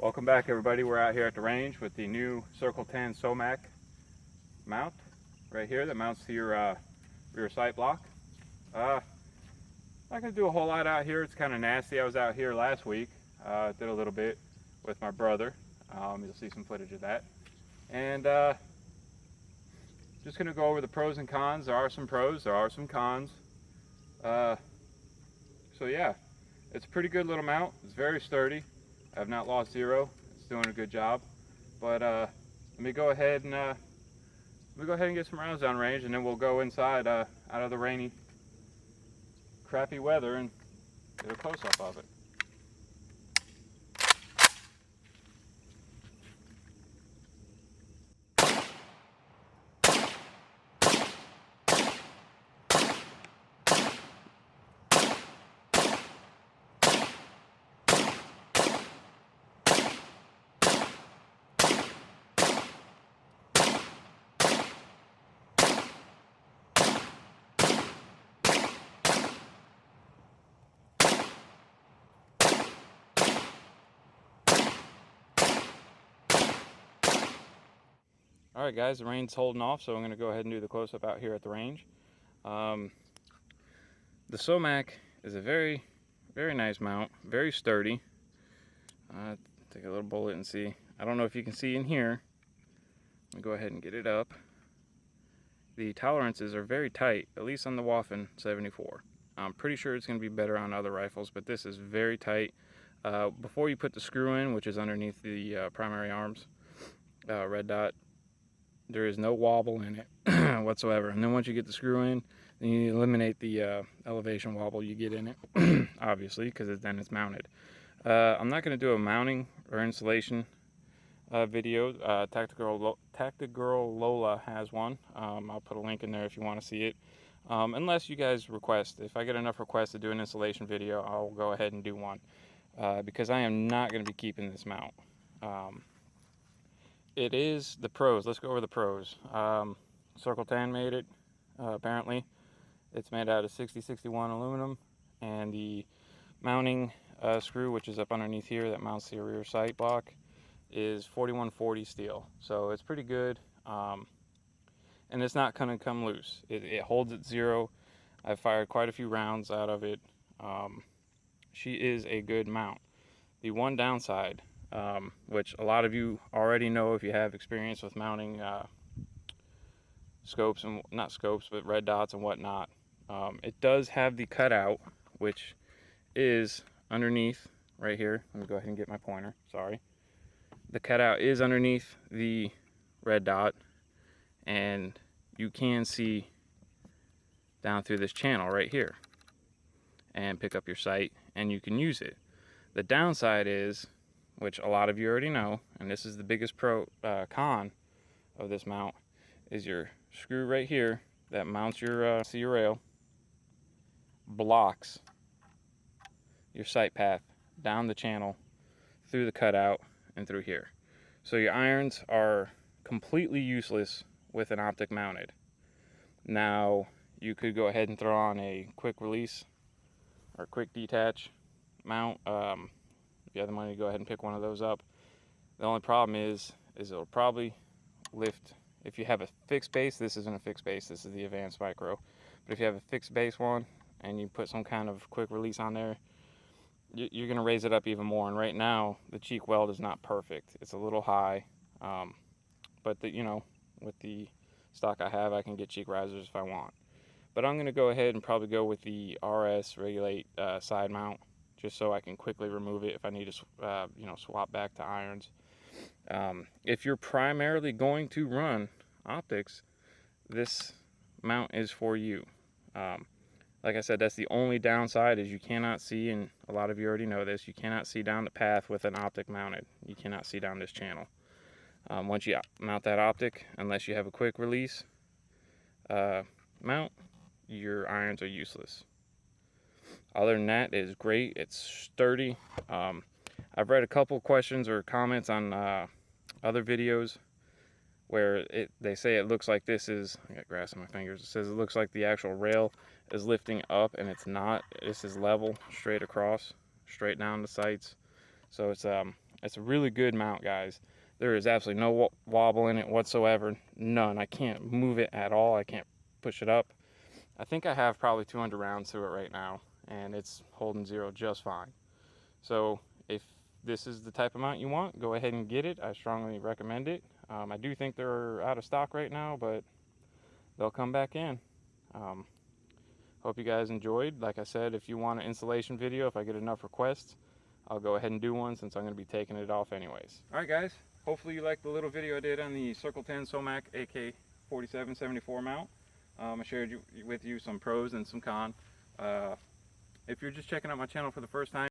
Welcome back, everybody. We're out here at the range with the new Circle 10 Somak mount right here that mounts to your rear sight block. Not gonna do a whole lot out here. It's kind of nasty. I was out here last week, did a little bit with my brother. You'll see some footage of that. And just gonna go over the pros and cons. There are some pros, there are some cons. So yeah, it's a pretty good little mount. It's very sturdy. I have not lost zero. It's doing a good job. But let me go ahead and get some rounds down range, and then we'll go inside out of the rainy, crappy weather and get a close-up of it. Alright guys, the rain's holding off, so I'm going to go ahead and do the close-up out here at the range. The Somak is a very, very nice mount, very sturdy. Take a little bullet and see. I don't know if you can see in here. Let me go ahead and get it up. The tolerances are very tight, at least on the Waffen 74. I'm pretty sure it's going to be better on other rifles, but this is very tight. Before you put the screw in, which is underneath the primary arms, red dot, there is no wobble in it whatsoever. And then once you get the screw in, then you eliminate the elevation wobble you get in it, obviously, because then it's mounted. I'm not going to do a mounting or installation video. Tactical Lola has one. I'll put a link in there if you want to see it. Unless you guys request. If I get enough requests to do an installation video, I'll go ahead and do one. Because I am not going to be keeping this mount. It is the pros. Let's go over the pros. Circle 10 made it, apparently. It's made out of 6061 aluminum, and the mounting screw, which is up underneath here that mounts the rear sight block, is 4140 steel. So it's pretty good, and it's not going to come loose. It holds at zero. I've fired quite a few rounds out of it. She is a good mount. The one downside, which a lot of you already know if you have experience with mounting scopes, and not scopes, but red dots and whatnot. It does have the cutout, which is underneath right here. Let me go ahead and get my pointer. Sorry. The cutout is underneath the red dot, and you can see down through this channel right here and pick up your sight, and you can use it. The downside is, which a lot of you already know, and this is the biggest con of this mount, is your screw right here that mounts your your rail blocks your sight path down the channel, through the cutout, and through here. So your irons are completely useless with an optic mounted. Now, you could go ahead and throw on a quick release or quick detach mount. If you have the money, go ahead and pick one of those up. The only problem is it'll probably lift. If you have a fixed base, this isn't a fixed base, this is the advanced micro. But if you have a fixed base one and you put some kind of quick release on there, you're going to raise it up even more. And right now, the cheek weld is not perfect. It's a little high. But you know, with the stock I have, I can get cheek risers if I want. But I'm going to go ahead and probably go with the RS Regulate side mount, just so I can quickly remove it if I need to you know, swap back to irons. If you're primarily going to run optics, this mount is for you. Like I said, that's the only downside, is you cannot see, and a lot of you already know this, you cannot see down the path with an optic mounted. You cannot see down this channel. Once you mount that optic, unless you have a quick release mount, your irons are useless. Other than that, it is great. It's sturdy. I've read a couple questions or comments on other videos where they say it looks like this is, I got grass on my fingers, it says it looks like the actual rail is lifting up, and it's not. This is level, straight across, straight down the sights. So it's a really good mount, guys. There is absolutely no wobble in it whatsoever, none. I can't move it at all. I can't push it up. I think I have probably 200 rounds to it right now, and it's holding zero just fine. So if this is the type of mount you want, go ahead and get it. I strongly recommend it. I do think they're out of stock right now, but they'll come back in. Hope you guys enjoyed. Like I said, if you want an installation video, if I get enough requests, I'll go ahead and do one, since I'm going to be taking it off anyways. Alright guys, hopefully you liked the little video I did on the Circle 10 Somak AK47 74 mount. I shared with you some pros and some cons. If you're just checking out my channel for the first time,